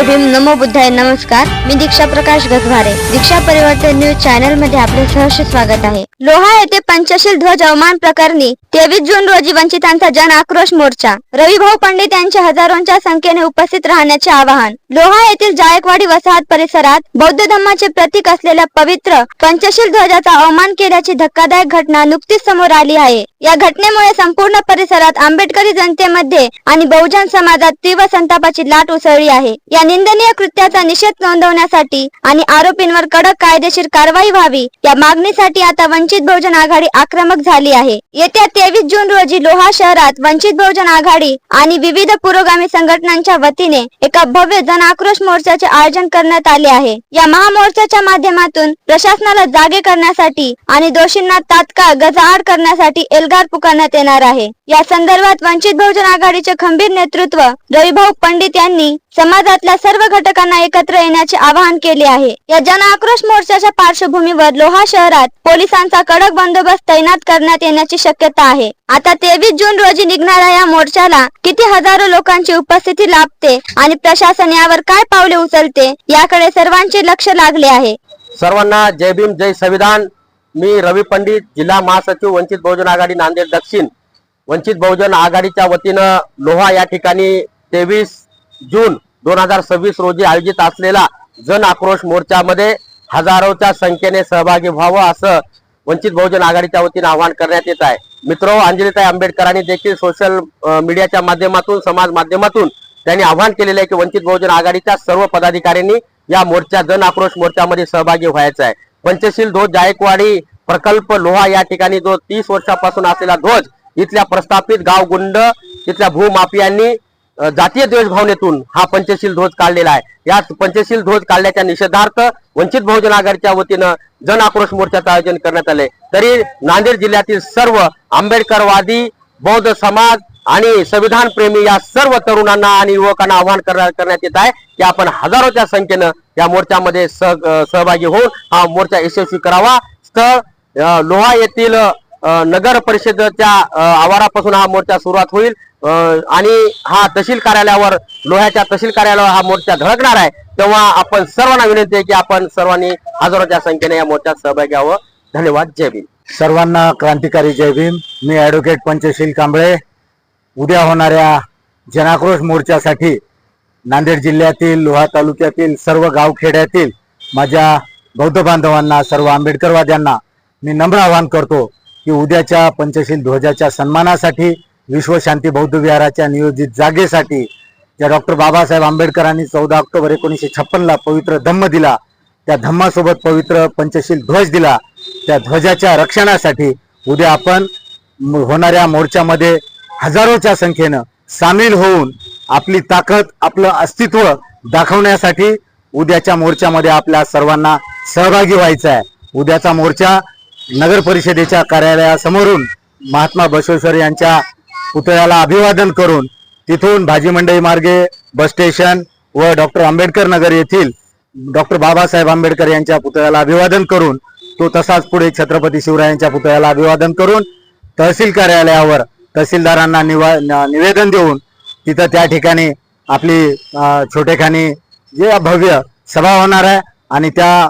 भीम, नमो बुद्धाय. नमस्कार, मी दीक्षा प्रकाश गजभारे. दीक्षा परिवर्तन news channel मध्ये आपले सहर्ष स्वागत आहे. लोहा येथे पंचशील ध्वज अवमान प्रकरणी 23 जून रोजी वंचितांचा जन आक्रोश मोर्चा. रविभाऊ पंडित यांचे हजारोंच्या संख्येने उपस्थित राहण्याचे आवाहन. लोहा येथील जायकवाडी वसाहत परिसरात बौद्ध धम्माचे प्रतीक असलेल्या पवित्र पंचशील ध्वजाचा अवमान केल्याची धक्कादायक घटना नुकतीच समोर आली आहे. या घटनेमुळे संपूर्ण परिसरात आंबेडकरी जनतेमध्ये आणि बहुजन समाजात तीव्र संतापाची लाट उसळली आहे. या निंदनीय कृत्याचा निषेध नोंदवण्यासाठी आणि आरोपींवर कडक कायदेशीर कारवाई व्हावी या मागणीसाठी आता वंचित बहुजन आघाडी आक्रमक झाली आहे. येत्या 23 जून रोजी लोहा शहरात वंचित बहुजन आघाडी आणि विविध पुरोगामी संघटनांच्या वतीने एका भव्य जन आक्रोश मोर्चाचे आयोजन करण्यात आले आहे. या महामोर्चाच्या माध्यमातून प्रशासनाला जागे करण्यासाठी आणि दोषींना तात्काळ गजाआड करण्यासाठी एल्गार पुकारण्यात येणार आहे. या संदर्भात वंचित बहुजन आघाडीचे खंबीर नेतृत्व रविभाऊ पंडित यांनी समाजातल्या सर्व घटकांना एकत्र येण्याचे आवाहन केले आहे. या जन आक्रोश मोर्चाच्या पार्श्वभूमीवर लोहा शहरात पोलिसांचा कडक बंदोबस्त तैनात करण्यात येण्याची शक्यता आहे. आता 23 जून रोजी निघणाऱ्या या मोर्चाला किती हजारो लोकांची उपस्थिती लाभते आणि प्रशासन यावर काय पावले उचलते याकडे सर्वांचे लक्ष लागले आहे. सर्वांना जय भीम, जय संविधान. मी रवी पंडित, जिल्हा महासचिव, वंचित बहुजन आघाडी नांदेड दक्षिण. वंचित बहुजन आघाडीच्या वतीनं लोहा या ठिकाणी 23 जून 2026 रोजी आयोजित असलेला जन आक्रोश मोर्चामध्ये हजारोच्या संख्येने सहभागी व्हावं असं वंचित बहुजन आघाडीच्या वतीने आवाहन करण्यात येत आहे. मित्रो, अंजलीताई आंबेडकरांनी देखील सोशल मीडियाच्या माध्यमातून, समाज माध्यमातून त्यांनी आवाहन केलेलं आहे की वंचित बहुजन आघाडीच्या सर्व पदाधिकाऱ्यांनी या मोर्चा जन आक्रोश मोर्चामध्ये सहभागी व्हायचा आहे. पंचशील ध्वज जायकवाडी प्रकल्प लोहा या ठिकाणी जो 30 वर्षापासून असलेला ध्वज इथल्या प्रस्थापित गावगुंड, इथल्या भूमाफियांनी जातीय द्वेष भावनेतून हा पंचशील ध्वज काढलेला आहे. या पंचशील ध्वज काढल्याच्या निषेधार्थ वंचित बहुजन आघाडीच्या वतीनं जन आक्रोश मोर्चाचं आयोजन करण्यात आले. तरी नांदेड जिल्ह्यातील सर्व आंबेडकरवादी, बौद्ध समाज आणि संविधान प्रेमी या सर्व तरुणांना आणि युवकांना आवाहन करण्यात येत आहे की आपण हजारोच्या संख्येनं या मोर्चामध्ये सहभागी होऊन हा मोर्चा यशस्वी करावा. स्थळ लोहा येथील नगर परिषदेच्या आवारापासून हा मोर्चा सुरुवात होईल आणि हा तहसील कार्यालयावर, लोह्याच्या तहसील कार्यालयावर हा मोर्चा धडकणार आहे. तेव्हा आपण सर्वांना विनंती आहे की आपण सर्वांनी हजारोच्या संख्येने या मोर्चात सहभागी व्हावं. धन्यवाद. जय भीम. सर्वांना क्रांतिकारी जय भीम. मी ॲडव्होकेट पंचशील कांबळे. उद्या होणाऱ्या जनाक्रोश मोर्चासाठी नांदेड जिल्ह्यातील, लोहा तालुक्यातील सर्व गावखेड्यातील माझ्या बौद्ध बांधवांना, सर्व आंबेडकरवाद्यांना मी नम्र आवाहन करतो की उद्याच्या पंचशील ध्वजाच्या सन्मानासाठी, विश्वशांती बौद्ध विहाराच्या नियोजित जागेसाठी ज्या डॉक्टर बाबासाहेब आंबेडकरांनी 14 ऑक्टोबर 1956ला पवित्र धम्म दिला, त्या धम्मासोबत पवित्र पंचशील ध्वज दिला, त्या ध्वजाच्या रक्षणासाठी उद्या आपण होणाऱ्या मोर्चामध्ये हजारोच्या संख्येनं सामील होऊन आपली ताकद, आपलं अस्तित्व दाखवण्यासाठी उद्याच्या मोर्चामध्ये आपल्या सर्वांना सहभागी व्हायचं आहे. उद्याचा मोर्चा नगर परिषदेच्या कार्यालयासमोरून महात्मा बसवेश्वर यांच्या पुतळ्याला अभिवादन करून तिथून भाजी मंडई मार्गे बस स्टेशन व डॉक्टर आंबेडकर नगर येथील डॉक्टर बाबासाहेब आंबेडकर यांच्या पुतळ्याला अभिवादन करून तो तसाच पुढे छत्रपती शिवरायांच्या पुतळ्याला अभिवादन करून तहसील कार्यालयावर तहसीलदारांना निवेदन देऊन तिथं त्या ठिकाणी आपली छोटेखानी जे भव्य सभा होणार आहे आणि त्या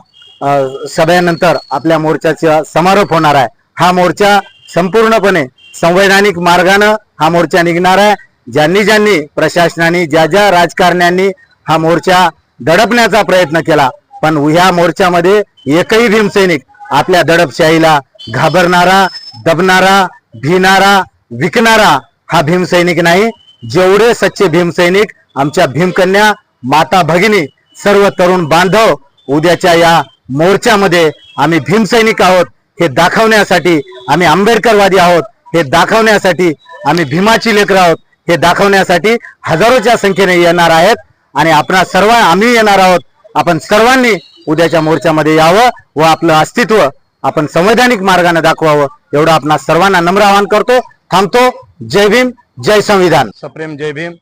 सभेनंतर आपल्या मोर्चाचा समारोप होणार आहे. हा मोर्चा संपूर्णपणे संवैधानिक मार्गाने हा मोर्चा निघणार आहे. ज्यांनी प्रशासनाने, ज्या राजकारण्यांनी हा मोर्चा दडपण्याचा प्रयत्न केला, पण ह्या मोर्चामध्ये एकही भीमसैनिक आपल्या दडपशाहीला घाबरणारा, दबणारा, भिणारा, विकणारा हा भीमसैनिक नाही. जेवढे सच्चे भीमसैनिक, आमच्या भीमकन्या, माता भगिनी, सर्व तरुण बांधव उद्याच्या या मोर्चामध्ये आम्ही भीमसैनिक आहोत हे दाखवण्यासाठी, आम्ही आंबेडकरवादी आहोत हे दाखवण्यासाठी, आम्ही भीमाची लेकरं आहोत हे दाखवण्यासाठी हजारोच्या संख्येने येणार आहेत आणि आम्ही येणार आहोत. आपण सर्वांनी उद्याच्या मोर्चामध्ये यावं व आपलं अस्तित्व आपण संवैधानिक मार्गाने दाखवावं एवढं आपण सर्वांना नम्र आवाहन करतो. थांबतो. जय भीम, जय संविधान. सप्रेम जय भीम.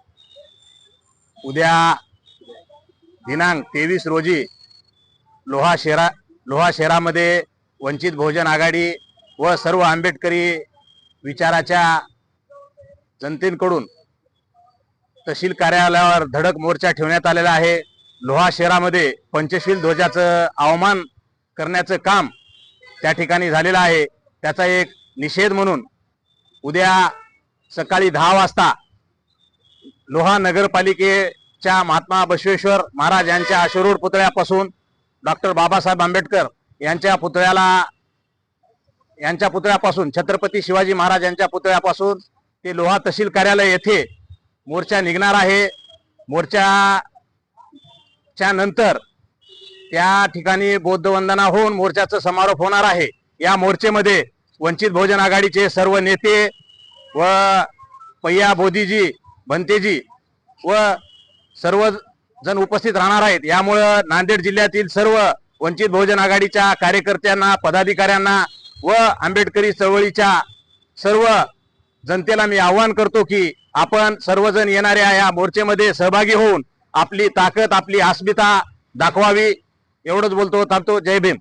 उद्या दिनांक 23 रोजी लोहा शहरामध्ये वंचित बहुजन आघाडी व सर्व आंबेडकरी विचाराच्या जनतेकडून तहसील कार्यालयावर धडक मोर्चा ठेवण्यात आलेला आहे. लोहा शहरामध्ये पंचशील ध्वजाचं अवमान करण्याचं काम त्या ठिकाणी झालेलं आहे. त्याचा एक निषेध म्हणून उद्या सकाळी 10 वाजता लोहा नगरपालिकेच्या महात्मा बसवेश्वर महाराज यांच्या अश्वरूढ पुतळ्यापासून डॉक्टर बाबासाहेब आंबेडकर यांच्या पुतळ्यापासून छत्रपती शिवाजी महाराज यांच्या पुतळ्यापासून ते लोहा तहसील कार्यालय येथे मोर्चा निघणार आहे. मोर्चाच्या नंतर त्या ठिकाणी बौद्धवंदना होऊन मोर्चाचा समारोप होणार आहे. या मोर्चेमध्ये वंचित बहुजन आघाडीचे सर्व नेते व पय्या बोधीजी भंतेजी व सर्व जण उपस्थित राहणार आहेत. यामुळं नांदेड जिल्ह्यातील सर्व वंचित बहुजन आघाडीच्या कार्यकर्त्यांना, पदाधिकाऱ्यांना व आंबेडकरी चळवळीच्या सर्व जनतेला मी आवाहन करतो की आपण सर्वजण येणाऱ्या या मोर्चेमध्ये सहभागी होऊन आपली ताकद, आपली अस्मिता दाखवावी. एवढंच बोलतो, थांबतो. जय भीम.